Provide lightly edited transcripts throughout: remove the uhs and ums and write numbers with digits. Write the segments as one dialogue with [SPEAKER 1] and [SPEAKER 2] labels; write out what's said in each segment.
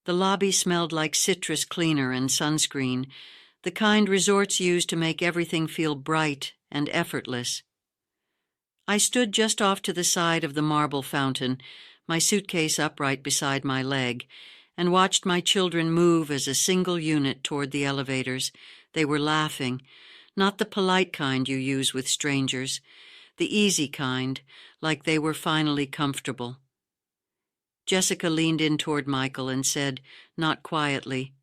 [SPEAKER 1] The lobby smelled like citrus cleaner and sunscreen, the kind resorts use to make everything feel bright and effortless. I stood just off to the side of the marble fountain, my suitcase upright beside my leg, and watched my children move as a single unit toward the elevators. They were laughing, not the polite kind you use with strangers, the easy kind, like they were finally comfortable. Jessica leaned in toward Michael and said, not quietly,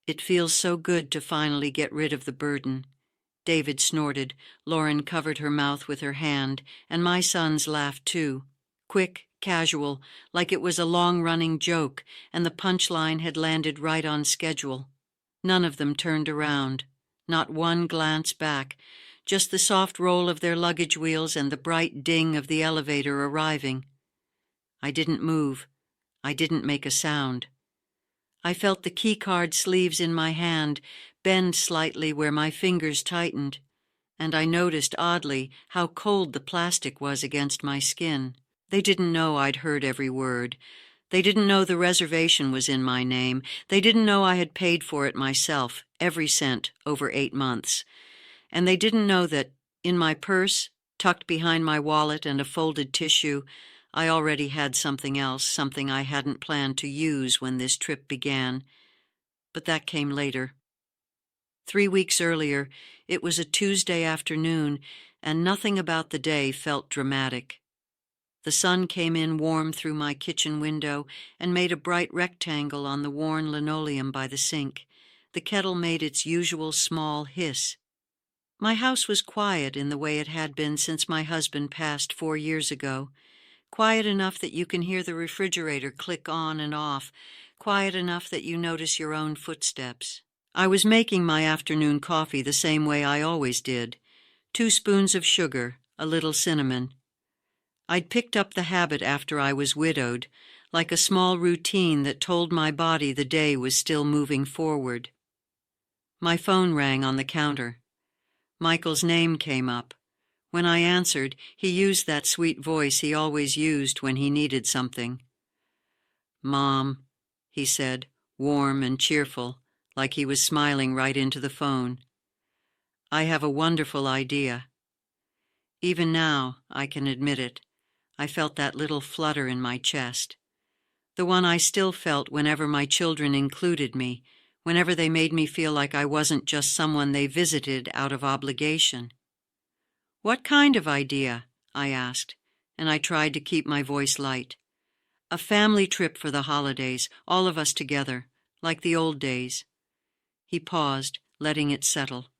[SPEAKER 1] "It feels so good to finally get rid of the burden." David snorted. Lauren covered her mouth with her hand, and my sons laughed too. Quick, casual, like it was a long-running joke, and the punchline had landed right on schedule. None of them turned around, not one glance back, just the soft roll of their luggage wheels and the bright ding of the elevator arriving. I didn't move. I didn't make a sound. I felt the keycard sleeves in my hand bend slightly where my fingers tightened, and I noticed oddly how cold the plastic was against my skin. They didn't know I'd heard every word. They didn't know the reservation was in my name. They didn't know I had paid for it myself, every cent, over 8 months. And they didn't know that, in my purse, tucked behind my wallet and a folded tissue, I already had something else, something I hadn't planned to use when this trip began. But that came later. 3 weeks earlier, it was a Tuesday afternoon, and nothing about the day felt dramatic. The sun came in warm through my kitchen window and made a bright rectangle on the worn linoleum by the sink. The kettle made its usual small hiss. My house was quiet in the way it had been since my husband passed 4 years ago. Quiet enough that you can hear the refrigerator click on and off, quiet enough that you notice your own footsteps. I was making my afternoon coffee the same way I always did. 2 spoons of sugar, a little cinnamon. I'd picked up the habit after I was widowed, like a small routine that told my body the day was still moving forward. My phone rang on the counter. Michael's name came up. When I answered, he used that sweet voice he always used when he needed something. "Mom," he said, warm and cheerful, like he was smiling right into the phone. "I have a wonderful idea." Even now, I can admit it, I felt that little flutter in my chest. The one I still felt whenever my children included me, whenever they made me feel like I wasn't just someone they visited out of obligation. "What kind of idea?" I asked, and I tried to keep my voice light. "A family trip for the holidays, all of us together, like the old days." He paused, letting it settle.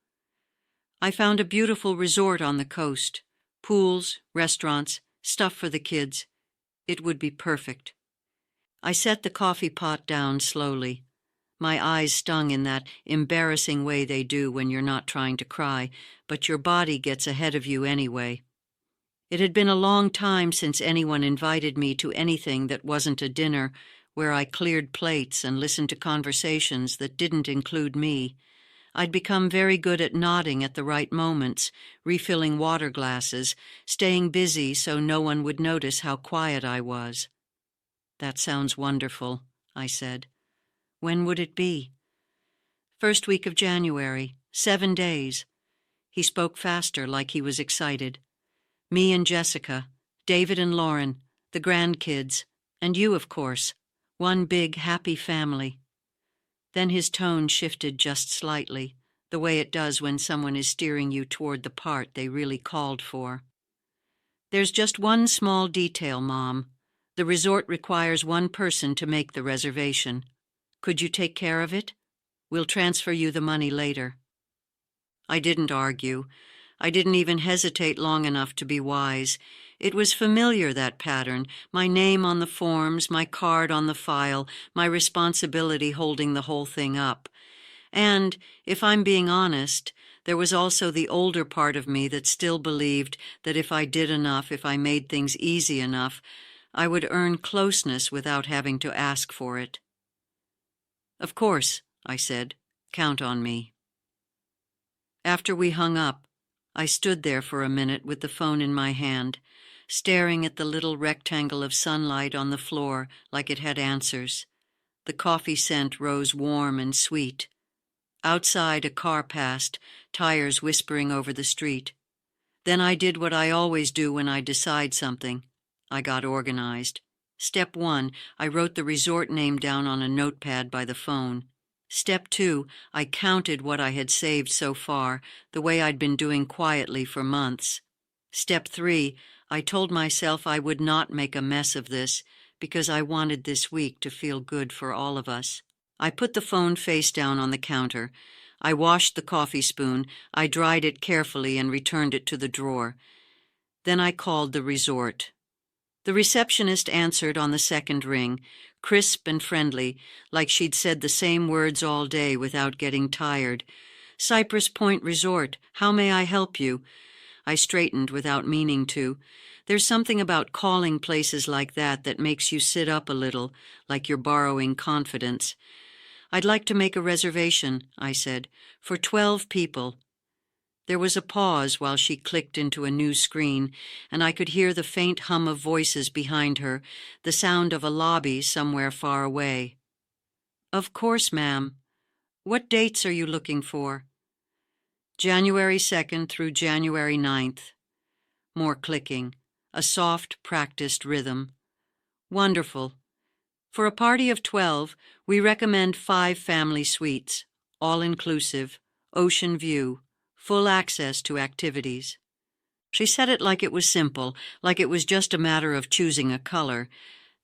[SPEAKER 1] "I found a beautiful resort on the coast. Pools, restaurants, stuff for the kids. It would be perfect." I set the coffee pot down slowly. My eyes stung in that embarrassing way they do when you're not trying to cry, but your body gets ahead of you anyway. It had been a long time since anyone invited me to anything that wasn't a dinner where I cleared plates and listened to conversations that didn't include me. I'd become very good at nodding at the right moments, refilling water glasses, staying busy so no one would notice how quiet I was. "That sounds wonderful," I said. "When would it be?" "First week of January, 7 days. He spoke faster, like he was excited. "Me and Jessica, David and Lauren, the grandkids, and you, of course. One big, happy family." Then his tone shifted just slightly, the way it does when someone is steering you toward the part they really called for. "There's just one small detail, Mom. The resort requires one person to make the reservation. Could you take care of it? We'll transfer you the money later." I didn't argue. I didn't even hesitate long enough to be wise. It was familiar, that pattern, my name on the forms, my card on the file, my responsibility holding the whole thing up. And, if I'm being honest, there was also the older part of me that still believed that if I did enough, if I made things easy enough, I would earn closeness without having to ask for it. "Of course," I said, "count on me." After we hung up, I stood there for a minute with the phone in my hand, staring at the little rectangle of sunlight on the floor like it had answers. The coffee scent rose warm and sweet. Outside, a car passed, tires whispering over the street. Then I did what I always do when I decide something. I got organized. Step 1, I wrote the resort name down on a notepad by the phone. Step 2, I counted what I had saved so far, the way I'd been doing quietly for months. Step 3, I told myself I would not make a mess of this, because I wanted this week to feel good for all of us. I put the phone face down on the counter. I washed the coffee spoon, I dried it carefully and returned it to the drawer. Then I called the resort. The receptionist answered on the second ring, crisp and friendly, like she'd said the same words all day without getting tired. "Cypress Point Resort, how may I help you?" I straightened without meaning to. There's something about calling places like that makes you sit up a little, like you're borrowing confidence. "I'd like to make a reservation," I said, "for 12 people. There was a pause while she clicked into a new screen, and I could hear the faint hum of voices behind her, the sound of a lobby somewhere far away. "Of course, ma'am. What dates are you looking for?" "January 2nd through January 9th. More clicking, a soft, practiced rhythm. "Wonderful. For a party of 12, we recommend 5 family suites, all-inclusive, ocean view, full access to activities." She said it like it was simple, like it was just a matter of choosing a color.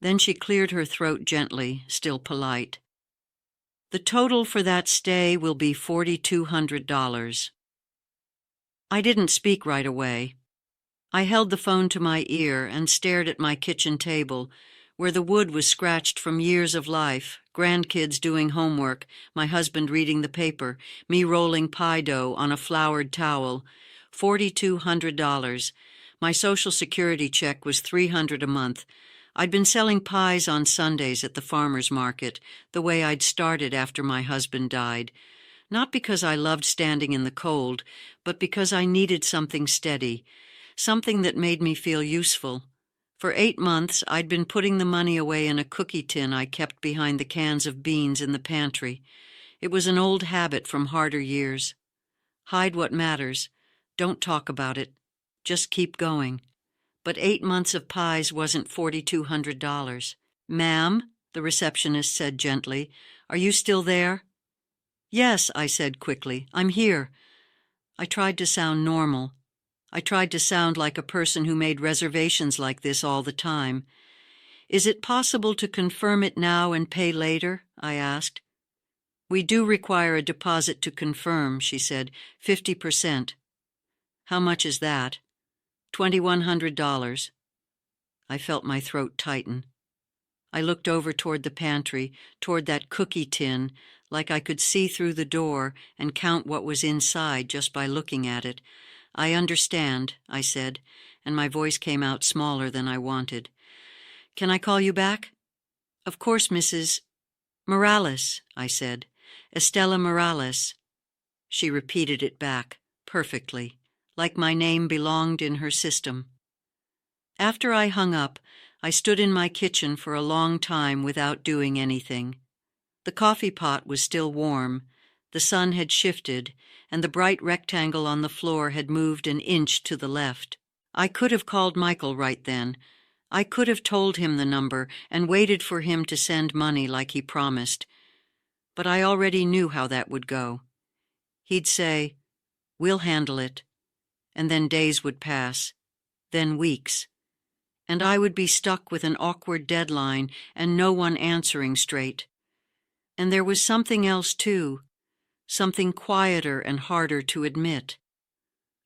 [SPEAKER 1] Then she cleared her throat gently, still polite. "The total for that stay will be $4,200. I didn't speak right away. I held the phone to my ear and stared at my kitchen table, where the wood was scratched from years of life, grandkids doing homework, my husband reading the paper, me rolling pie dough on a flowered towel. $4,200. My Social Security check was $300 a month. I'd been selling pies on Sundays at the farmer's market, the way I'd started after my husband died. Not because I loved standing in the cold, but because I needed something steady, something that made me feel useful. For 8 months, I'd been putting the money away in a cookie tin I kept behind the cans of beans in the pantry. It was an old habit from harder years. Hide what matters. Don't talk about it. Just keep going. But 8 months of pies wasn't $4,200. "Ma'am," the receptionist said gently, "are you still there?" "Yes," I said quickly, "I'm here." I tried to sound normal. I tried to sound like a person who made reservations like this all the time. "Is it possible to confirm it now and pay later?" I asked. "We do require a deposit to confirm," she said, 50%. "How much is that?" $2,100. I felt my throat tighten. I looked over toward the pantry, toward that cookie tin, like I could see through the door and count what was inside just by looking at it. "I understand," I said, and my voice came out smaller than I wanted. "Can I call you back?" "Of course, Mrs. Morales," I said. "Estella Morales." She repeated it back, perfectly, like my name belonged in her system. After I hung up, I stood in my kitchen for a long time without doing anything. The coffee pot was still warm. The sun had shifted, and the bright rectangle on the floor had moved an inch to the left. I could have called Michael right then. I could have told him the number and waited for him to send money like he promised. But I already knew how that would go. He'd say, "We'll handle it," and then days would pass, then weeks, and I would be stuck with an awkward deadline and no one answering straight. And there was something else, too. Something quieter and harder to admit.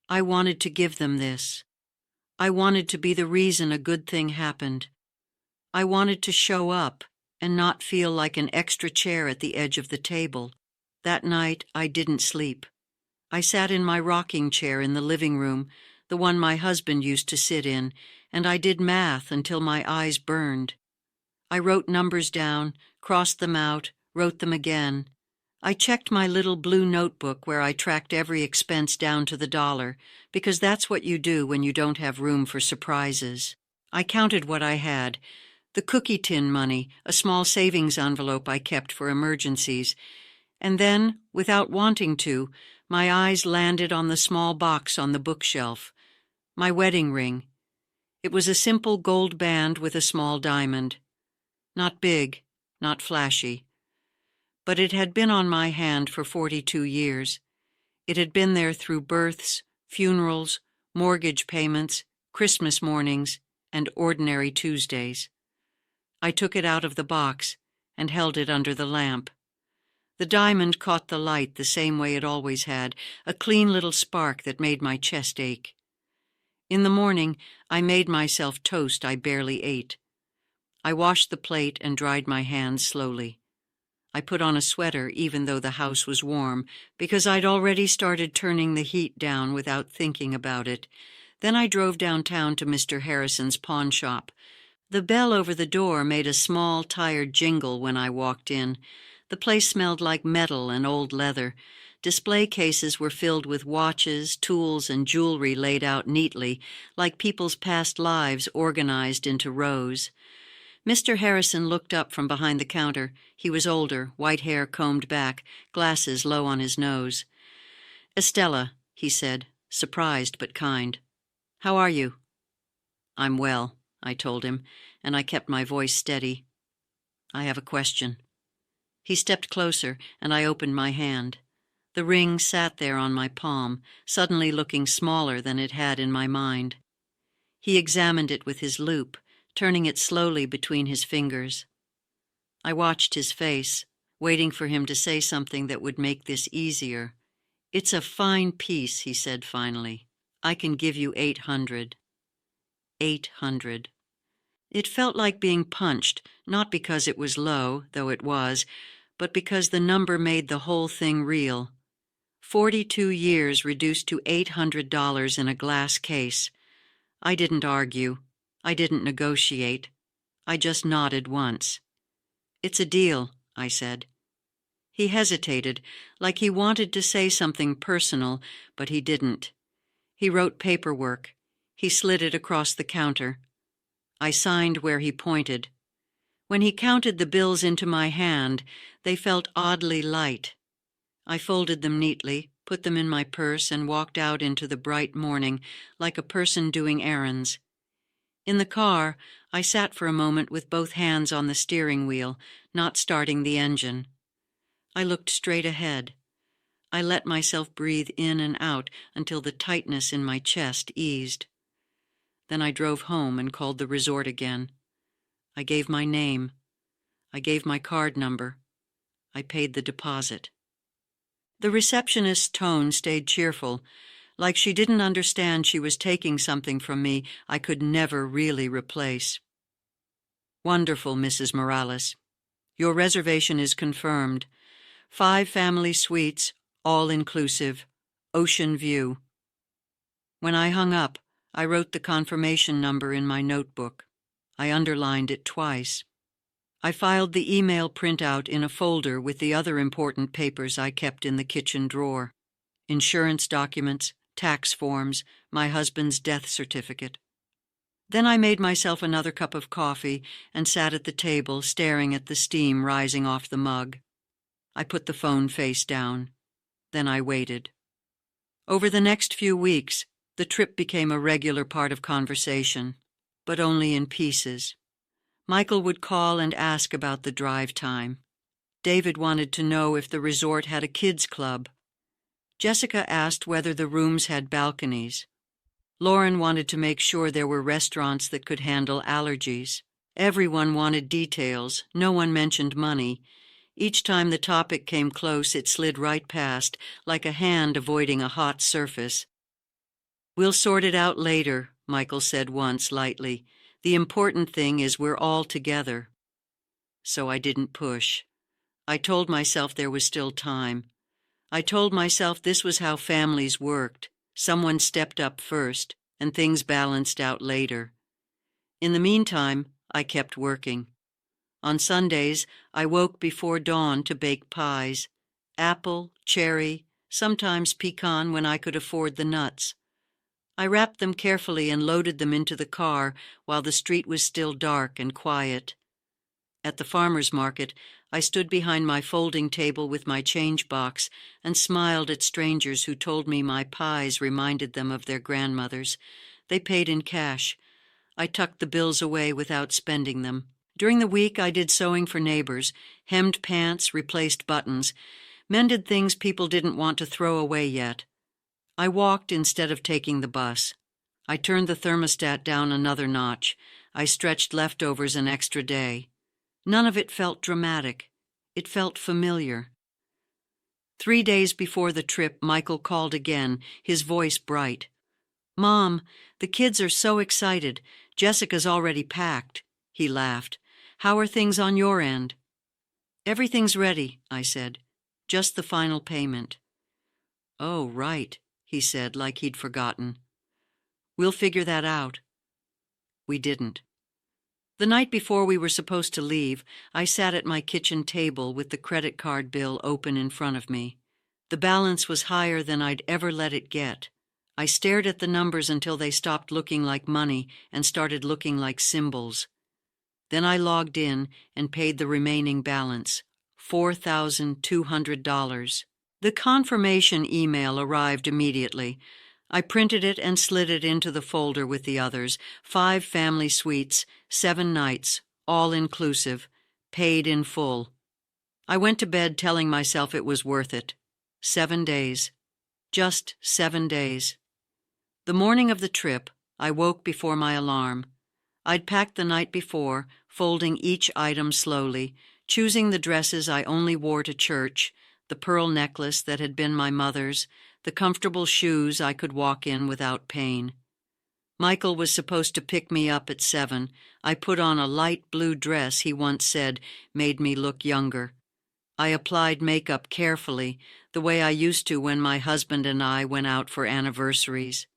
[SPEAKER 1] I wanted to give them this. I wanted to be the reason a good thing happened. I wanted to show up and not feel like an extra chair at the edge of the table. That night, I didn't sleep. I sat in my rocking chair in the living room, the one my husband used to sit in, and I did math until my eyes burned. I wrote numbers down, crossed them out, wrote them again. I checked my little blue notebook where I tracked every expense down to the dollar, because that's what you do when you don't have room for surprises. I counted what I had: the cookie tin money, a small savings envelope I kept for emergencies. And then, without wanting to, my eyes landed on the small box on the bookshelf. My wedding ring. It was a simple gold band with a small diamond. Not big, not flashy. But it had been on my hand for 42 years. It had been there through births, funerals, mortgage payments, Christmas mornings, and ordinary Tuesdays. I took it out of the box and held it under the lamp. The diamond caught the light the same way it always had, a clean little spark that made my chest ache. In the morning, I made myself toast I barely ate. I washed the plate and dried my hands slowly. I put on a sweater even though the house was warm, because I'd already started turning the heat down without thinking about it. Then I drove downtown to Mr. Harrison's pawn shop. The bell over the door made a small, tired jingle when I walked in. The place smelled like metal and old leather. Display cases were filled with watches, tools, and jewelry laid out neatly, like people's past lives organized into rows. Mr. Harrison looked up from behind the counter. He was older, white hair combed back, glasses low on his nose. "Estella," he said, surprised but kind. "How are you?" "I'm well," I told him, and I kept my voice steady. "I have a question." He stepped closer, and I opened my hand. The ring sat there on my palm, suddenly looking smaller than it had in my mind. He examined it with his loupe, turning it slowly between his fingers. I watched his face, waiting for him to say something that would make this easier. "It's a fine piece," he said finally. "I can give you 800. 800. It felt like being punched, not because it was low, though it was, but because the number made the whole thing real. 42 years reduced to $800 in a glass case. I didn't argue. I didn't negotiate. I just nodded once. "It's a deal," I said. He hesitated, like he wanted to say something personal, but he didn't. He wrote paperwork. He slid it across the counter. I signed where he pointed. When he counted the bills into my hand, they felt oddly light. I folded them neatly, put them in my purse, and walked out into the bright morning, like a person doing errands. In the car, I sat for a moment with both hands on the steering wheel, not starting the engine. I looked straight ahead. I let myself breathe in and out until the tightness in my chest eased. Then I drove home and called the resort again. I gave my name. I gave my card number. I paid the deposit. The receptionist's tone stayed cheerful, like she didn't understand she was taking something from me I could never really replace. "Wonderful, Mrs. Morales. Your reservation is confirmed. 5 family suites, all inclusive, ocean view." When I hung up, I wrote the confirmation number in my notebook. I underlined it twice. I filed the email printout in a folder with the other important papers I kept in the kitchen drawer: insurance documents, tax forms, my husband's death certificate. Then I made myself another cup of coffee and sat at the table staring at the steam rising off the mug. I put the phone face down. Then I waited. Over the next few weeks, the trip became a regular part of conversation, but only in pieces. Michael would call and ask about the drive time. David wanted to know if the resort had a kids' club. Jessica asked whether the rooms had balconies. Lauren wanted to make sure there were restaurants that could handle allergies. Everyone wanted details. No one mentioned money. Each time the topic came close, it slid right past, like a hand avoiding a hot surface. "We'll sort it out later," Michael said once lightly. "The important thing is we're all together." So I didn't push. I told myself there was still time. I told myself this was how families worked. Someone stepped up first, and things balanced out later. In the meantime, I kept working. On Sundays, I woke before dawn to bake pies. Apple, cherry, sometimes pecan when I could afford the nuts. I wrapped them carefully and loaded them into the car while the street was still dark and quiet. At the farmer's market, I stood behind my folding table with my change box and smiled at strangers who told me my pies reminded them of their grandmothers. They paid in cash. I tucked the bills away without spending them. During the week, I did sewing for neighbors, hemmed pants, replaced buttons, mended things people didn't want to throw away yet. I walked instead of taking the bus. I turned the thermostat down another notch. I stretched leftovers an extra day. None of it felt dramatic. It felt familiar. 3 days before the trip, Michael called again, his voice bright. "Mom, the kids are so excited. Jessica's already packed." He laughed. "How are things on your end?" "Everything's ready," I said. "Just the final payment." "Oh, right," he said, like he'd forgotten. "We'll figure that out." We didn't. The night before we were supposed to leave, I sat at my kitchen table with the credit card bill open in front of me. The balance was higher than I'd ever let it get. I stared at the numbers until they stopped looking like money and started looking like symbols. Then I logged in and paid the remaining balance, $4,200. The confirmation email arrived immediately. I printed it and slid it into the folder with the others. 5 family suites, 7 nights, all inclusive, paid in full. I went to bed telling myself it was worth it. 7 days. Just 7 days. The morning of the trip, I woke before my alarm. I'd packed the night before, folding each item slowly, choosing the dresses I only wore to church, the pearl necklace that had been my mother's, the comfortable shoes I could walk in without pain. Michael was supposed to pick me up at 7. I put on a light blue dress he once said made me look younger. I applied makeup carefully, the way I used to when my husband and I went out for anniversaries.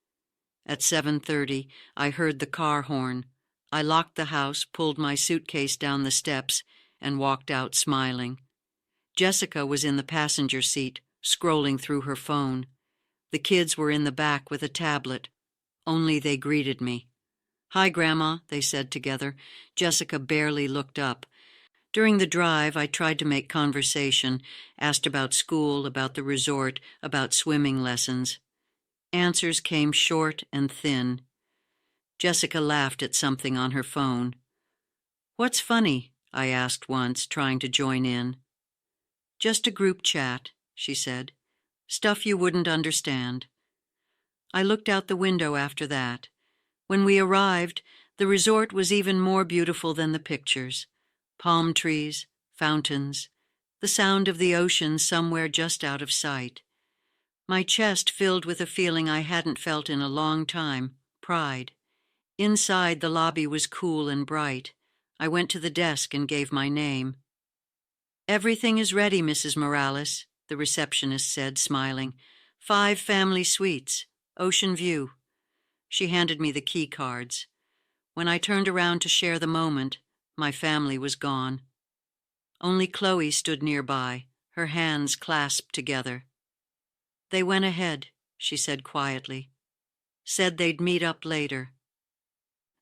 [SPEAKER 1] At 7:30, I heard the car horn. I locked the house, pulled my suitcase down the steps, and walked out smiling. Jessica was in the passenger seat, scrolling through her phone. The kids were in the back with a tablet. Only they greeted me. "Hi, Grandma," they said together. Jessica barely looked up. During the drive, I tried to make conversation, asked about school, about the resort, about swimming lessons. Answers came short and thin. Jessica laughed at something on her phone. "What's funny?" I asked once, trying to join in. "Just a group chat," she said. "Stuff you wouldn't understand." I looked out the window after that. When we arrived, the resort was even more beautiful than the pictures. Palm trees, fountains, the sound of the ocean somewhere just out of sight. My chest filled with a feeling I hadn't felt in a long time, pride. Inside, the lobby was cool and bright. I went to the desk and gave my name. "Everything is ready, Mrs. Morales," the receptionist said, smiling. 5 family suites, ocean view." She handed me the key cards. When I turned around to share the moment, my family was gone. Only Chloe stood nearby, her hands clasped together. "They went ahead," she said quietly. "Said they'd meet up later."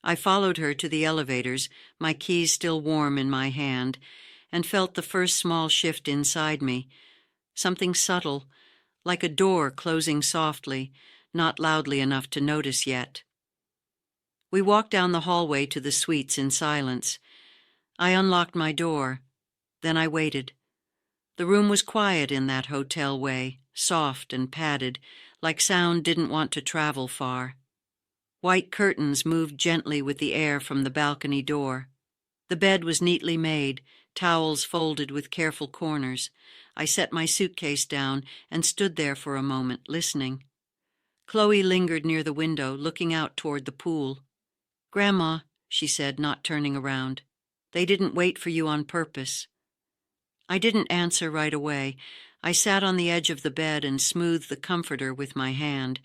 [SPEAKER 1] I followed her to the elevators, my keys still warm in my hand, and felt the first small shift inside me, something subtle, like a door closing softly, not loudly enough to notice yet. We walked down the hallway to the suites in silence. I unlocked my door. Then I waited. The room was quiet in that hotel way, soft and padded, like sound didn't want to travel far. White curtains moved gently with the air from the balcony door. The bed was neatly made, towels folded with careful corners. I set my suitcase down and stood there for a moment, listening. Chloe lingered near the window, looking out toward the pool. "Grandma," she said, not turning around, "they didn't wait for you on purpose." I didn't answer right away. I sat on the edge of the bed and smoothed the comforter with my hand.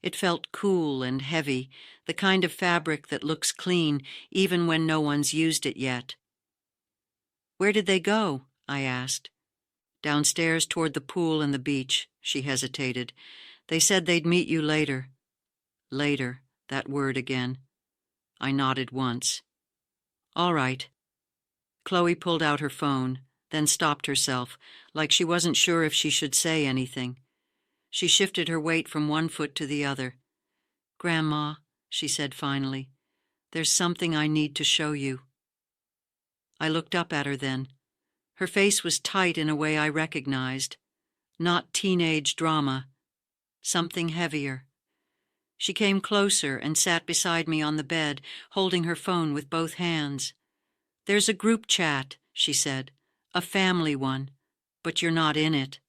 [SPEAKER 1] It felt cool and heavy, the kind of fabric that looks clean even when no one's used it yet. "Where did they go?" I asked. "Downstairs toward the pool and the beach," she hesitated. "They said they'd meet you later." Later, that word again. I nodded once. All right. Chloe pulled out her phone, then stopped herself, like she wasn't sure if she should say anything. She shifted her weight from one foot to the other. Grandma, she said finally, there's something I need to show you. I looked up at her then. Her face was tight in a way I recognized. Not teenage drama. Something heavier. She came closer and sat beside me on the bed, holding her phone with both hands. There's a group chat, she said. A family one. But you're not in it.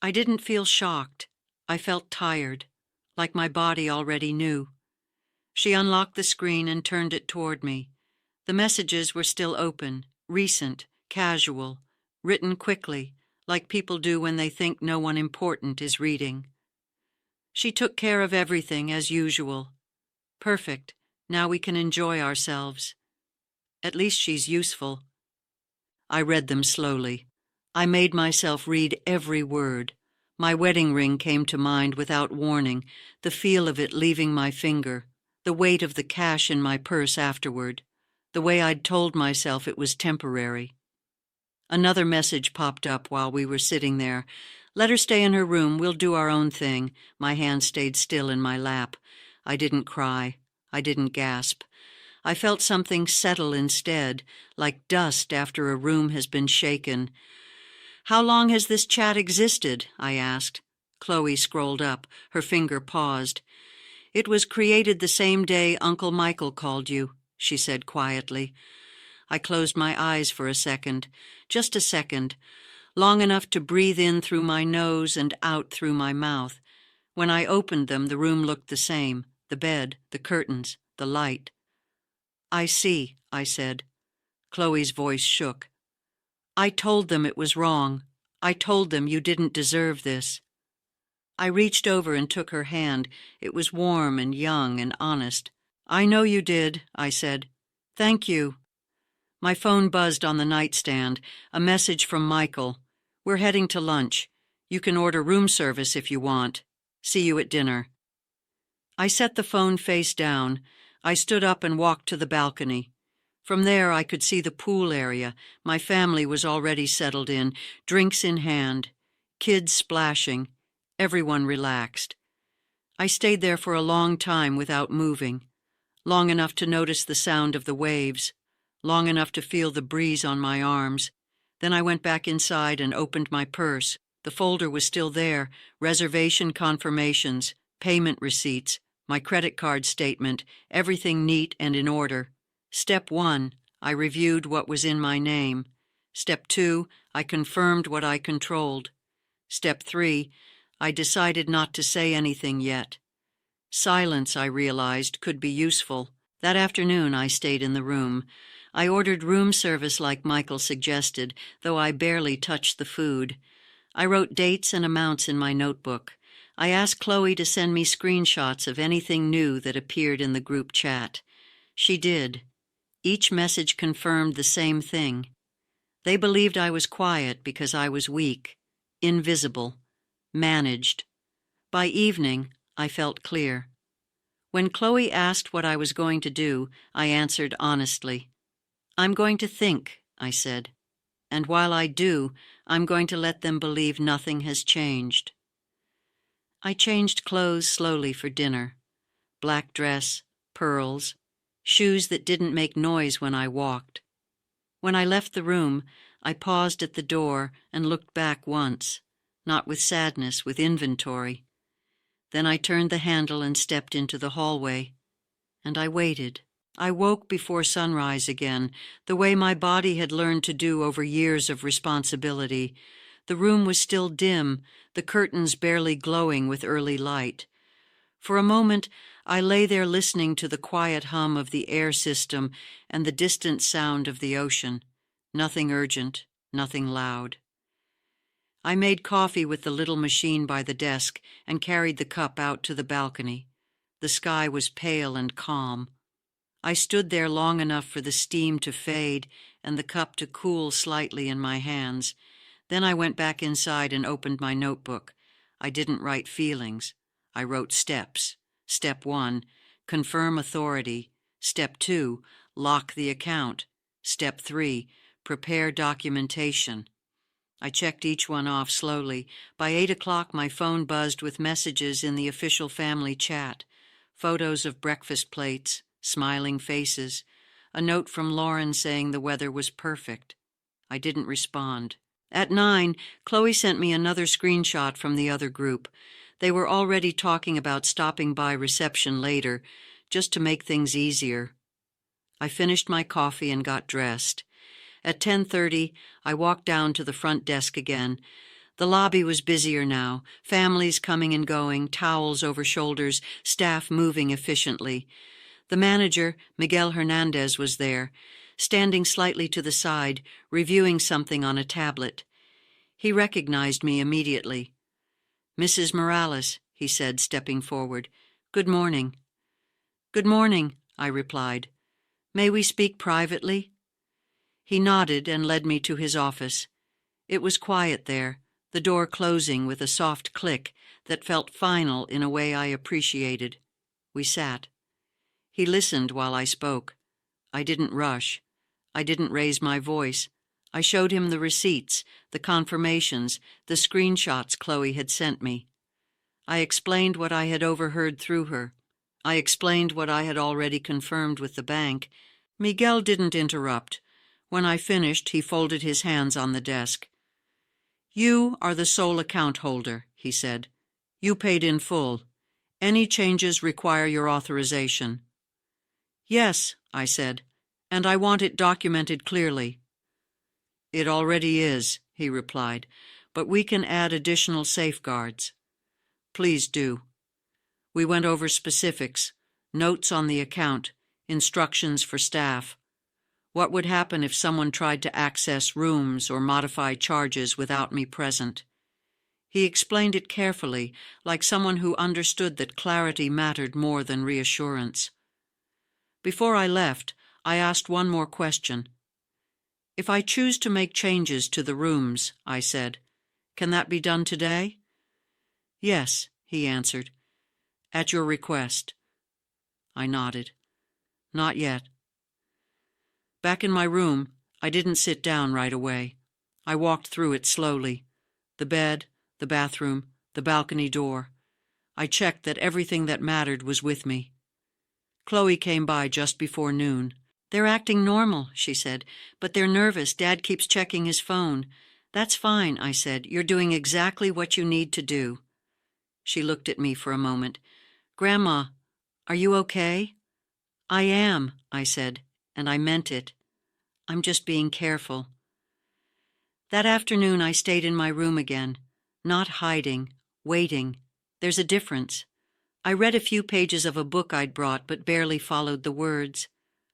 [SPEAKER 1] I didn't feel shocked. I felt tired, like my body already knew. She unlocked the screen and turned it toward me. The messages were still open, recent, casual, written quickly, like people do when they think no one important is reading. She took care of everything as usual. Perfect. Now we can enjoy ourselves. At least she's useful. I read them slowly. I made myself read every word. My wedding ring came to mind without warning, the feel of it leaving my finger, the weight of the cash in my purse afterward, the way I'd told myself it was temporary. Another message popped up while we were sitting there. Let her stay in her room, we'll do our own thing. My hand stayed still in my lap. I didn't cry. I didn't gasp. I felt something settle instead, like dust after a room has been shaken. How long has this chat existed? I asked. Chloe scrolled up. Her finger paused. It was created the same day Uncle Michael called you, she said quietly. I closed my eyes for a second, just a second, long enough to breathe in through my nose and out through my mouth. When I opened them, the room looked the same, the bed, the curtains, the light. I see, I said. Chloe's voice shook. I told them it was wrong. I told them you didn't deserve this. I reached over and took her hand. It was warm and young and honest. I know you did, I said. Thank you. My phone buzzed on the nightstand, a message from Michael. We're heading to lunch. You can order room service if you want. See you at dinner. I set the phone face down. I stood up and walked to the balcony. From there I could see the pool area. My family was already settled in, drinks in hand, kids splashing, everyone relaxed. I stayed there for a long time without moving, long enough to notice the sound of the waves, long enough to feel the breeze on my arms. Then I went back inside and opened my purse. The folder was still there, reservation confirmations, payment receipts, my credit card statement, everything neat and in order. Step 1, I reviewed what was in my name. Step 2, I confirmed what I controlled. Step 3, I decided not to say anything yet. Silence, I realized, could be useful. That afternoon I stayed in the room. I ordered room service like Michael suggested, though I barely touched the food. I wrote dates and amounts in my notebook. I asked Chloe to send me screenshots of anything new that appeared in the group chat. She did. Each message confirmed the same thing. They believed I was quiet because I was weak, invisible, managed. By evening, I felt clear. When Chloe asked what I was going to do, I answered honestly. I'm going to think, I said. And while I do, I'm going to let them believe nothing has changed. I changed clothes slowly for dinner. Black dress, pearls, shoes that didn't make noise when I walked. When I left the room, I paused at the door and looked back once, not with sadness, with inventory. Then I turned the handle and stepped into the hallway. And I waited. I woke before sunrise again, the way my body had learned to do over years of responsibility. The room was still dim, the curtains barely glowing with early light. For a moment, I lay there listening to the quiet hum of the air system and the distant sound of the ocean. Nothing urgent, nothing loud. I made coffee with the little machine by the desk and carried the cup out to the balcony. The sky was pale and calm. I stood there long enough for the steam to fade and the cup to cool slightly in my hands. Then I went back inside and opened my notebook. I didn't write feelings. I wrote steps. Step 1, confirm authority. Step 2, lock the account. Step 3, prepare documentation. I checked each one off slowly. By 8 o'clock, my phone buzzed with messages in the official family chat. Photos of breakfast plates, smiling faces, a note from Lauren saying the weather was perfect. I didn't respond. At 9, Chloe sent me another screenshot from the other group. They were already talking about stopping by reception later, just to make things easier. I finished my coffee and got dressed. At 10:30, I walked down to the front desk again. The lobby was busier now, families coming and going, towels over shoulders, staff moving efficiently. The manager, Miguel Hernandez, was there, standing slightly to the side, reviewing something on a tablet. He recognized me immediately. "Mrs. Morales," he said, stepping forward. "Good morning." "Good morning," I replied. "May we speak privately?" He nodded and led me to his office. It was quiet there, the door closing with a soft click that felt final in a way I appreciated. We sat. He listened while I spoke. I didn't rush. I didn't raise my voice. I showed him the receipts, the confirmations, the screenshots Chloe had sent me. I explained what I had overheard through her. I explained what I had already confirmed with the bank. Miguel didn't interrupt. When I finished, he folded his hands on the desk. "You are the sole account holder," he said. "You paid in full. Any changes require your authorization." "Yes," I said, "and I want it documented clearly." "It already is," he replied, "but we can add additional safeguards." "Please do." We went over specifics, notes on the account, instructions for staff. What would happen if someone tried to access rooms or modify charges without me present? He explained it carefully, like someone who understood that clarity mattered more than reassurance. Before I left, I asked one more question. "If I choose to make changes to the rooms," I said, "can that be done today?" "Yes," he answered. "At your request." I nodded. "Not yet." Back in my room, I didn't sit down right away. I walked through it slowly. The bed, the bathroom, the balcony door. I checked that everything that mattered was with me. Chloe came by just before noon. "They're acting normal," she said, "but they're nervous. Dad keeps checking his phone." "That's fine," I said. "You're doing exactly what you need to do." She looked at me for a moment. "Grandma, are you okay?" "I am," I said, and I meant it. "I'm just being careful." That afternoon I stayed in my room again, not hiding, waiting. There's a difference. I read a few pages of a book I'd brought but barely followed the words.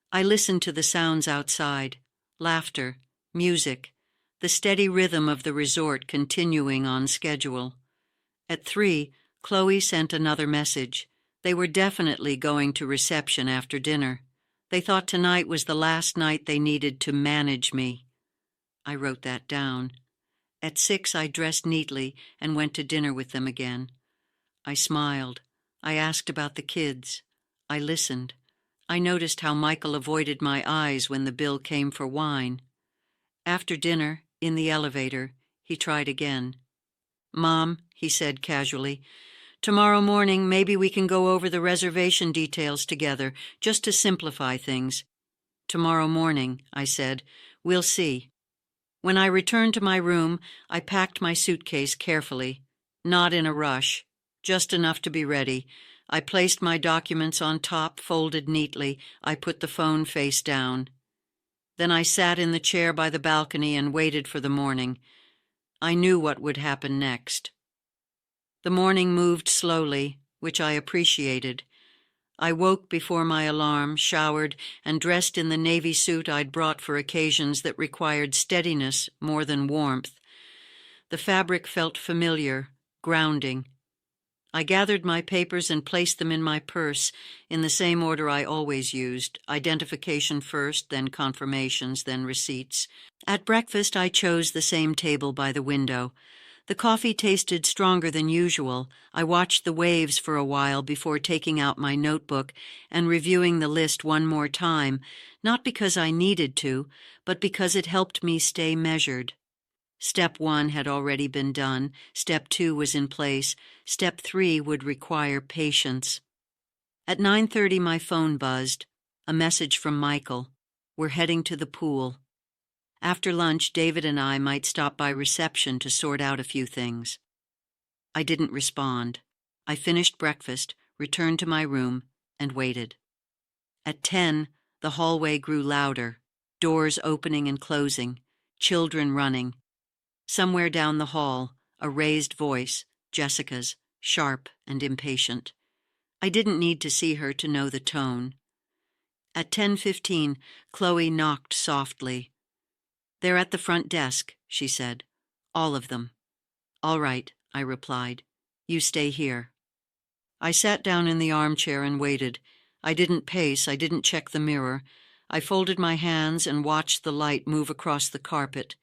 [SPEAKER 1] I listened to the sounds outside, laughter, music, the steady rhythm of the resort continuing on schedule. At 3, Chloe sent another message. They were definitely going to reception after dinner. They thought tonight was the last night they needed to manage me. I wrote that down. At 6, I dressed neatly and went to dinner with them again. I smiled. I asked about the kids. I listened. I noticed how Michael avoided my eyes when the bill came for wine. After dinner, in the elevator, he tried again. "Mom," he said casually, "tomorrow morning maybe we can go over the reservation details together, just to simplify things." "Tomorrow morning," I said. "We'll see." When I returned to my room, I packed my suitcase carefully. Not in a rush, just enough to be ready. I placed my documents on top, folded neatly. I put the phone face down. Then I sat in the chair by the balcony and waited for the morning. I knew what would happen next. The morning moved slowly, which I appreciated. I woke before my alarm, showered, and dressed in the navy suit I'd brought for occasions that required steadiness more than warmth. The fabric felt familiar, grounding. I gathered my papers and placed them in my purse, in the same order I always used, identification first, then confirmations, then receipts. At breakfast, I chose the same table by the window. The coffee tasted stronger than usual. I watched the waves for a while before taking out my notebook and reviewing the list one more time, not because I needed to, but because it helped me stay measured. Step 1 had already been done. Step 2 was in place. Step 3 would require patience. At 9:30, my phone buzzed. A message from Michael. We're heading to the pool. After lunch, David and I might stop by reception to sort out a few things. I didn't respond. I finished breakfast, returned to my room, and waited. At 10, the hallway grew louder, doors opening and closing, children running. Somewhere down the hall, a raised voice, Jessica's, sharp and impatient. I didn't need to see her to know the tone. At 10:15, Chloe knocked softly. "They're at the front desk," she said. "All of them." "All right," I replied. "You stay here." I sat down in the armchair and waited. I didn't pace, I didn't check the mirror. I folded my hands and watched the light move across the carpet.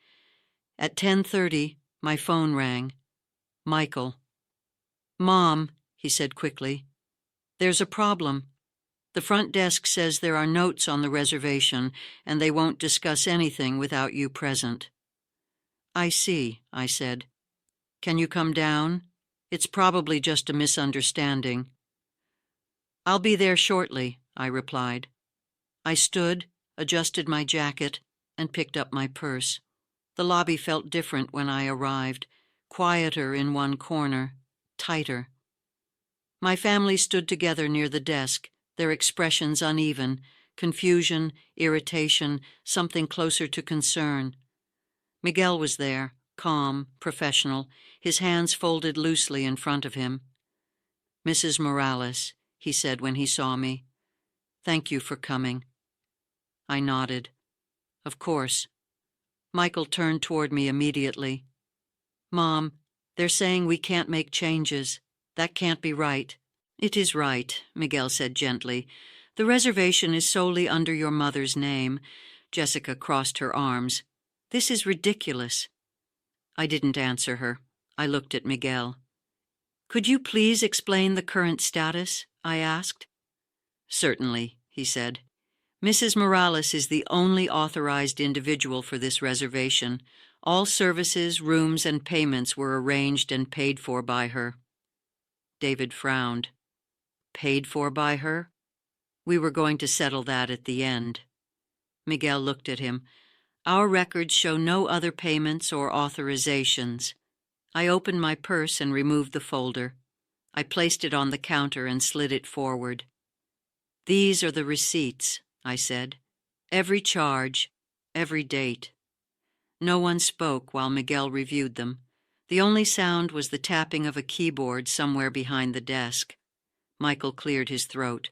[SPEAKER 1] At 10:30, my phone rang. Michael. "Mom," he said quickly, "there's a problem. The front desk says there are notes on the reservation, and they won't discuss anything without you present." "I see," I said. "Can you come down? It's probably just a misunderstanding." "I'll be there shortly," I replied. I stood, adjusted my jacket, and picked up my purse. The lobby felt different when I arrived, quieter in one corner, tighter. My family stood together near the desk, their expressions uneven, confusion, irritation, something closer to concern. Miguel was there, calm, professional, his hands folded loosely in front of him. "Mrs. Morales," he said when he saw me. "Thank you for coming." I nodded. "Of course." Michael turned toward me immediately. "Mom, they're saying we can't make changes. That can't be right." "It is right," Miguel said gently. "The reservation is solely under your mother's name." Jessica crossed her arms. "This is ridiculous." I didn't answer her. I looked at Miguel. "Could you please explain the current status?" I asked. "Certainly," he said. "Mrs. Morales is the only authorized individual for this reservation. All services, rooms, and payments were arranged and paid for by her." David frowned. "Paid for by her? We were going to settle that at the end." Miguel looked at him. "Our records show no other payments or authorizations." I opened my purse and removed the folder. I placed it on the counter and slid it forward. "These are the receipts," I said. "Every charge, every date." No one spoke while Miguel reviewed them. The only sound was the tapping of a keyboard somewhere behind the desk. Michael cleared his throat.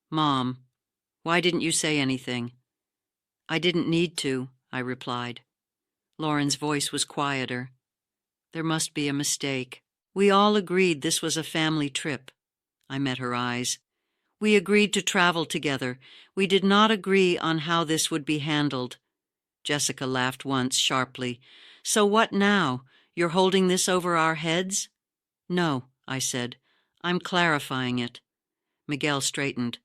[SPEAKER 1] "Mom, why didn't you say anything?" "I didn't need to," I replied. Lauren's voice was quieter. "There must be a mistake. We all agreed this was a family trip." I met her eyes. "We agreed to travel together. We did not agree on how this would be handled." Jessica laughed once sharply. "So what now? You're holding this over our heads?" "No," I said. "I'm clarifying it." Miguel straightened.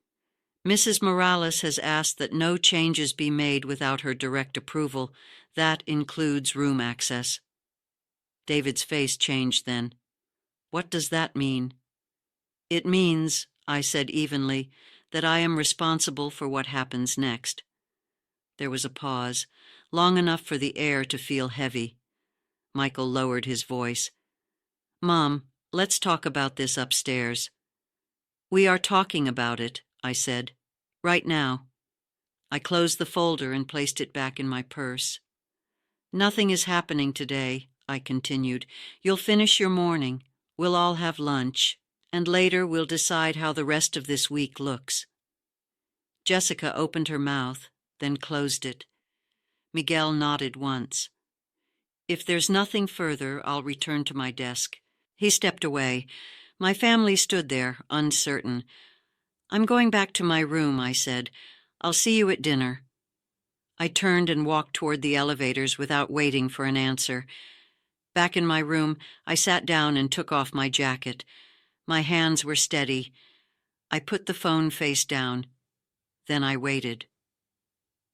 [SPEAKER 1] "Mrs. Morales has asked that no changes be made without her direct approval. That includes room access." David's face changed then. "What does that mean?" "It means," I said evenly, "that I am responsible for what happens next." There was a pause, long enough for the air to feel heavy. Michael lowered his voice. "Mom, let's talk about this upstairs." "We are talking about it," I said. "Right now." I closed the folder and placed it back in my purse. "Nothing is happening today," I continued. "You'll finish your morning. We'll all have lunch. And later we'll decide how the rest of this week looks." Jessica opened her mouth, then closed it. Miguel nodded once. "If there's nothing further, I'll return to my desk." He stepped away. My family stood there, uncertain. "I'm going back to my room," I said. "I'll see you at dinner." I turned and walked toward the elevators without waiting for an answer. Back in my room, I sat down and took off my jacket. My hands were steady. I put the phone face down. Then I waited.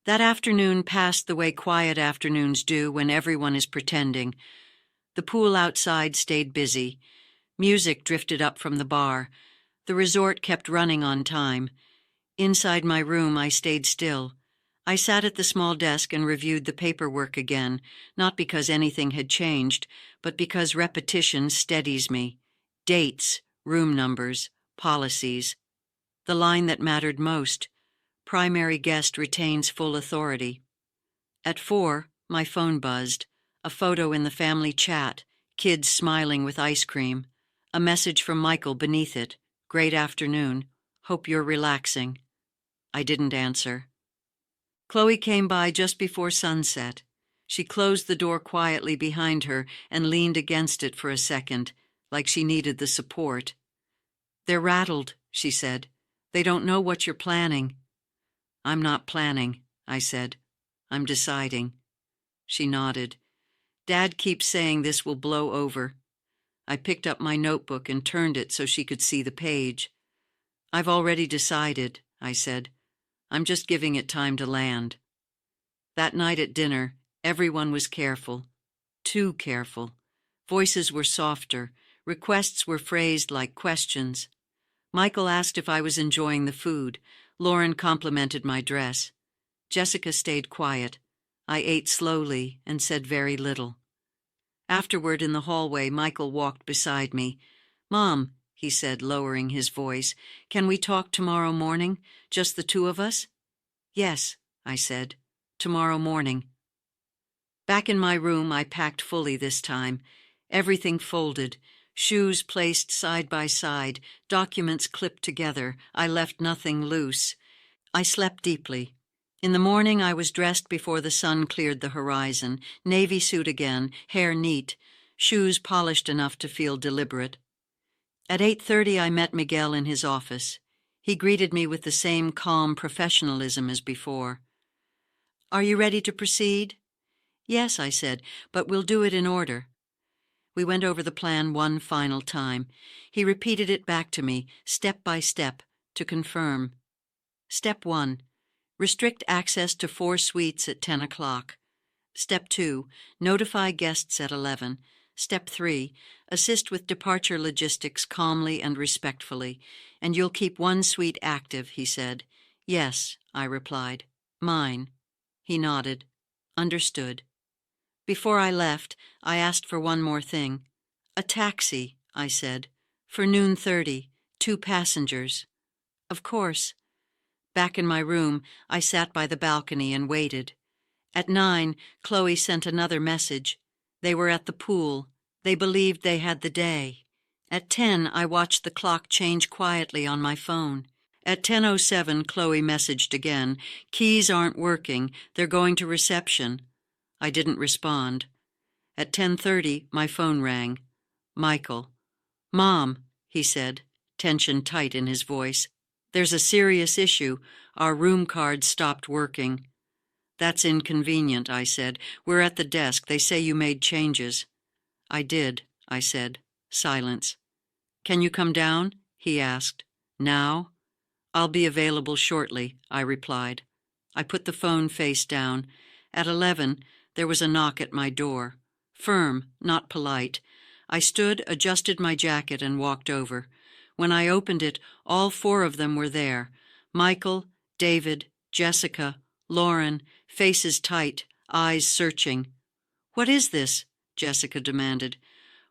[SPEAKER 1] That afternoon passed the way quiet afternoons do when everyone is pretending. The pool outside stayed busy. Music drifted up from the bar. The resort kept running on time. Inside my room, I stayed still. I sat at the small desk and reviewed the paperwork again, not because anything had changed, but because repetition steadies me. Dates, room numbers, policies. The line that mattered most: primary guest retains full authority. At 4, my phone buzzed. A photo in the family chat, kids smiling with ice cream. A message from Michael beneath it. Great afternoon. Hope you're relaxing. I didn't answer. Chloe came by just before sunset. She closed the door quietly behind her and leaned against it for a second, like she needed the support. "They're rattled," she said. "They don't know what you're planning." "I'm not planning," I said. "I'm deciding." She nodded. "Dad keeps saying this will blow over." I picked up my notebook and turned it so she could see the page. "I've already decided," I said. "I'm just giving it time to land." That night at dinner, everyone was careful. Too careful. Voices were softer. Requests were phrased like questions. Michael asked if I was enjoying the food. Lauren complimented my dress. Jessica stayed quiet. I ate slowly and said very little. Afterward, in the hallway, Michael walked beside me. "Mom," he said, lowering his voice, "can we talk tomorrow morning? Just the two of us?" "Yes," I said. "Tomorrow morning." Back in my room, I packed fully this time. Everything folded. Shoes placed side by side, documents clipped together. I left nothing loose. I slept deeply. In the morning, I was dressed before the sun cleared the horizon, navy suit again, hair neat, shoes polished enough to feel deliberate. At 8:30, I met Miguel in his office. He greeted me with the same calm professionalism as before. "Are you ready to proceed?" "Yes," I said, "but we'll do it in order." We went over the plan one final time. He repeated it back to me, step by step, to confirm. Step 1. Restrict access to 4 suites at 10 o'clock. Step 2. Notify guests at 11. Step 3. Assist with departure logistics calmly and respectfully. And you'll keep 1 suite active, he said. "Yes," I replied. "Mine." He nodded. "Understood." Before I left, I asked for one more thing. "A taxi," I said. "For noon:30, 2 passengers." "Of course." Back in my room, I sat by the balcony and waited. At 9, Chloe sent another message. They were at the pool. They believed they had the day. At 10, I watched the clock change quietly on my phone. At 10:07, Chloe messaged again. "Keys aren't working. They're going to reception." I didn't respond. At 10:30, my phone rang. Michael. "Mom," he said, tension tight in his voice. "There's a serious issue. Our room cards stopped working." "That's inconvenient," I said. "We're at the desk. They say you made changes." "I did," I said. Silence. "Can you come down?" he asked. "Now?" "I'll be available shortly," I replied. I put the phone face down. At 11, there was a knock at my door. Firm, not polite. I stood, adjusted my jacket, and walked over. When I opened it, all 4 of them were there. Michael, David, Jessica, Lauren, faces tight, eyes searching. "What is this?" Jessica demanded.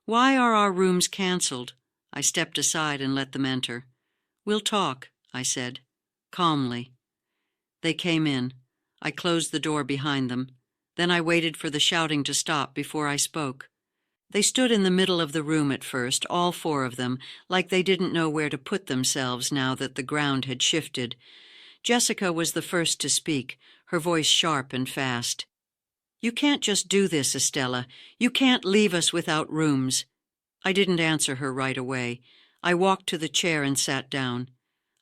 [SPEAKER 1] "Why are our rooms canceled?" I stepped aside and let them enter. "We'll talk," I said, calmly. They came in. I closed the door behind them. Then I waited for the shouting to stop before I spoke. They stood in the middle of the room at first, all 4 of them, like they didn't know where to put themselves now that the ground had shifted. Jessica was the first to speak, her voice sharp and fast. "You can't just do this, Estella. You can't leave us without rooms." I didn't answer her right away. I walked to the chair and sat down.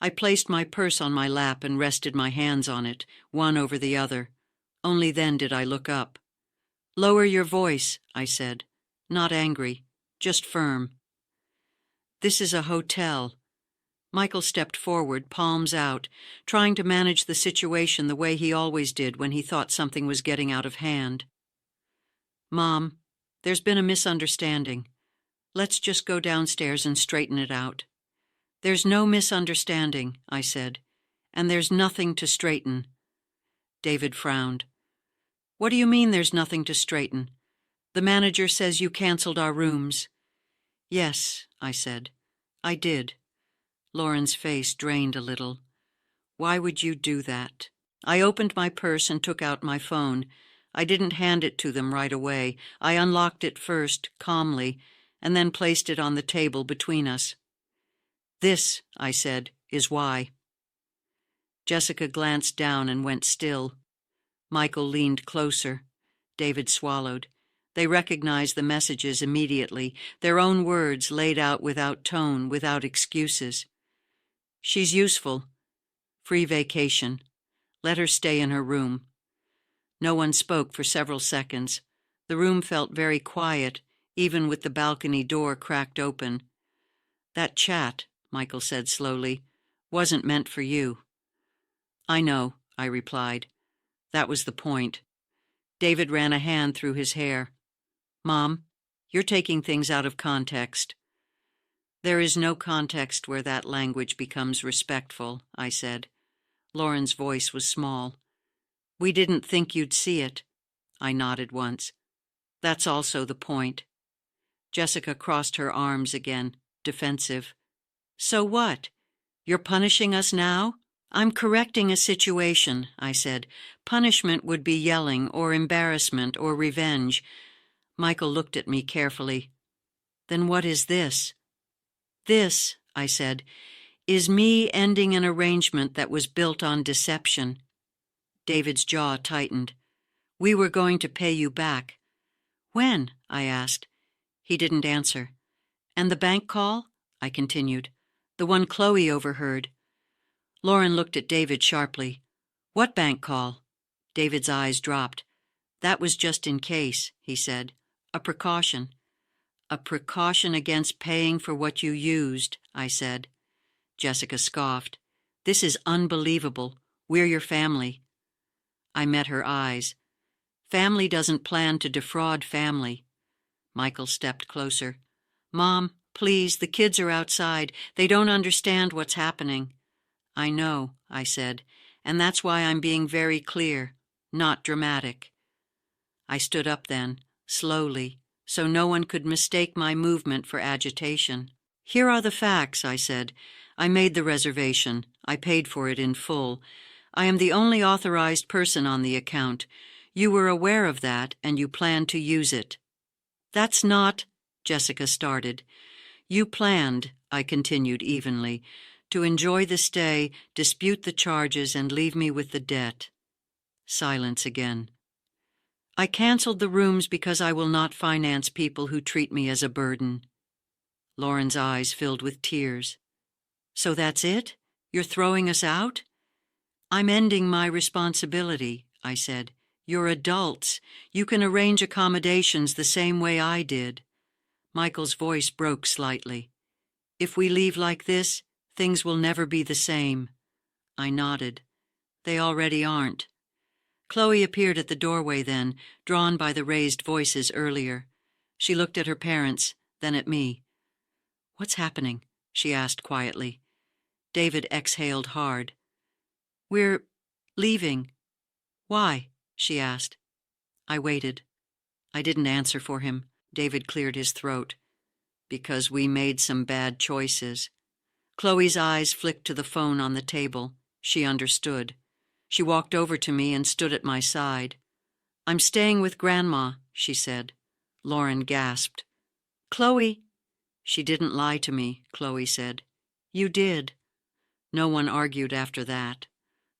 [SPEAKER 1] I placed my purse on my lap and rested my hands on it, one over the other. Only then did I look up. "Lower your voice," I said. not angry, just firm. This is a hotel. Michael stepped forward, palms out, trying to manage the situation the way he always did when he thought something was getting out of hand. Mom, there's been a misunderstanding. Let's just go downstairs and straighten it out. There's no misunderstanding, I said, and there's nothing to straighten. David frowned. What do you mean there's nothing to straighten? The manager says you canceled our rooms. Yes, I said. I did. Lauren's face drained a little. Why would you do that? I opened my purse and took out my phone. I didn't hand it to them right away. I unlocked it first, calmly, and then placed it on the table between us. This, I said, is why. Jessica glanced down and went still. Michael leaned closer. David swallowed. They recognized the messages immediately, their own words laid out without tone, without excuses. She's useful. Free vacation. Let her stay in her room. No one spoke for several seconds. The room felt very quiet, even with the balcony door cracked open. That chat, Michael said slowly, wasn't meant for you. I know, I replied. That was the point. David ran a hand through his hair. Mom, you're taking things out of context. There is no context where that language becomes respectful, I said. Lauren's voice was small. We didn't think you'd see it. I nodded once. That's also the point. Jessica crossed her arms again, defensive. So what? You're punishing us now? I'm correcting a situation, I said. Punishment would be yelling or embarrassment or revenge. Michael looked at me carefully. Then what is this? This, I said, is me ending an arrangement that was built on deception. David's jaw tightened. We were going to pay you back. When? I asked. He didn't answer. And the bank call? I continued. The one Chloe overheard. Lauren looked at David sharply. What bank call? David's eyes dropped. That was just in case, he said. A precaution. A precaution against paying for what you used, I said. Jessica scoffed. This is unbelievable. We're your family. I met her eyes. Family doesn't plan to defraud family. Michael stepped closer. Mom, please, the kids are outside. They don't understand what's happening. I know, I said, and that's why I'm being very clear, not dramatic. I stood up then, slowly, so no one could mistake my movement for agitation. Here are the facts, I said. I made the reservation. I paid for it in full. I am the only authorized person on the account. You were aware of that, and you planned to use it. That's not, Jessica started. You planned, I continued evenly, to enjoy the stay, dispute the charges, and leave me with the debt. Silence again. I canceled the rooms because I will not finance people who treat me as a burden. Lauren's eyes filled with tears. So that's it? You're throwing us out? I'm ending my responsibility, I said. You're adults. You can arrange accommodations the same way I did. Michael's voice broke slightly. If we leave like this, things will never be the same. I nodded. They already aren't. Chloe appeared at the doorway then, drawn by the raised voices earlier. She looked at her parents, then at me. What's happening? She asked quietly. David exhaled hard. We're leaving. Why? She asked. I waited. I didn't answer for him. David cleared his throat. Because we made some bad choices. Chloe's eyes flicked to the phone on the table. She understood. She walked over to me and stood at my side. I'm staying with Grandma, she said. Lauren gasped. Chloe. She didn't lie to me, Chloe said. You did. No one argued after that.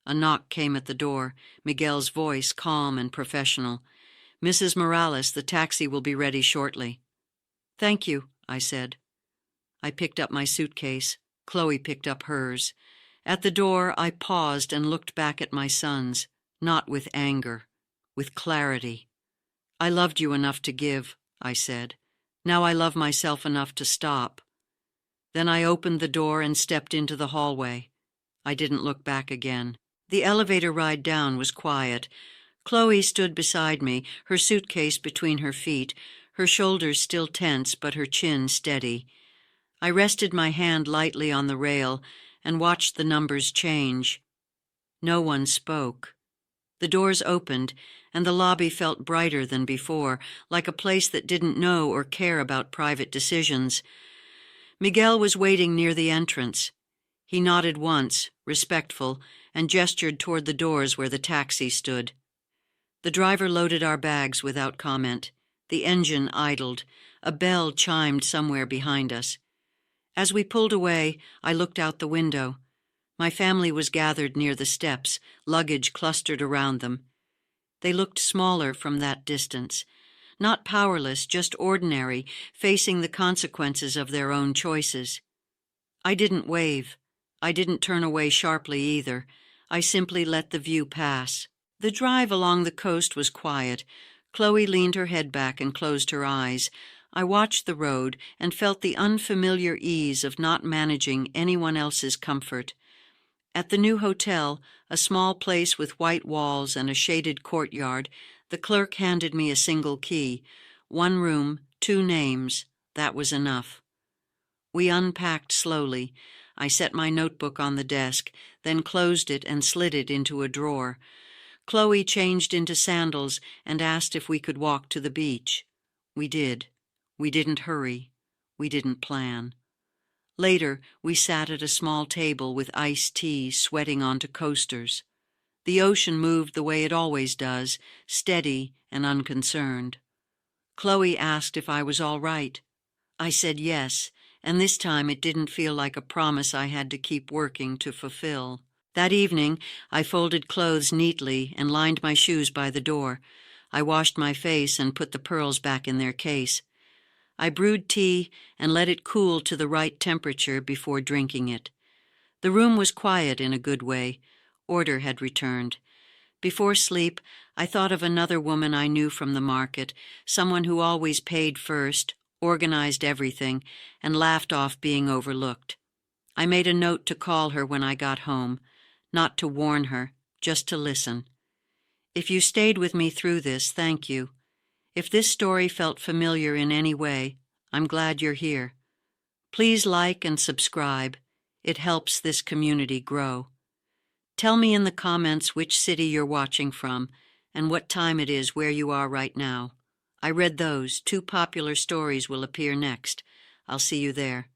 [SPEAKER 1] A knock came at the door, Miguel's voice calm and professional. Mrs. Morales, the taxi will be ready shortly. Thank you, I said. I picked up my suitcase. Chloe picked up hers. At the door, I paused and looked back at my sons, not with anger, with clarity. I loved you enough to give, I said. Now I love myself enough to stop. Then I opened the door and stepped into the hallway. I didn't look back again. The elevator ride down was quiet. Chloe stood beside me, her suitcase between her feet, her shoulders still tense but her chin steady. I rested my hand lightly on the rail and watched the numbers change. No one spoke. The doors opened, and the lobby felt brighter than before, like a place that didn't know or care about private decisions. Miguel was waiting near the entrance. He nodded once, respectful, and gestured toward the doors where the taxi stood. The driver loaded our bags without comment. The engine idled. A bell chimed somewhere behind us. As we pulled away, I looked out the window. My family was gathered near the steps, luggage clustered around them. They looked smaller from that distance. Not powerless, just ordinary, facing the consequences of their own choices. I didn't wave. I didn't turn away sharply either. I simply let the view pass. The drive along the coast was quiet. Chloe leaned her head back and closed her eyes. I watched the road and felt the unfamiliar ease of not managing anyone else's comfort. At the new hotel, a small place with white walls and a shaded courtyard, the clerk handed me a single key. 1 room, 2 names. That was enough. We unpacked slowly. I set my notebook on the desk, then closed it and slid it into a drawer. Chloe changed into sandals and asked if we could walk to the beach. We did. We didn't hurry. We didn't plan. Later, we sat at a small table with iced tea sweating onto coasters. The ocean moved the way it always does, steady and unconcerned. Chloe asked if I was all right. I said yes, and this time it didn't feel like a promise I had to keep working to fulfill. That evening, I folded clothes neatly and lined my shoes by the door. I washed my face and put the pearls back in their case. I brewed tea and let it cool to the right temperature before drinking it. The room was quiet in a good way. Order had returned. Before sleep, I thought of another woman I knew from the market, someone who always paid first, organized everything, and laughed off being overlooked. I made a note to call her when I got home, not to warn her, just to listen. If you stayed with me through this, thank you. If this story felt familiar in any way, I'm glad you're here. Please like and subscribe. It helps this community grow. Tell me in the comments which city you're watching from and what time it is where you are right now. I read those. 2 popular stories will appear next. I'll see you there.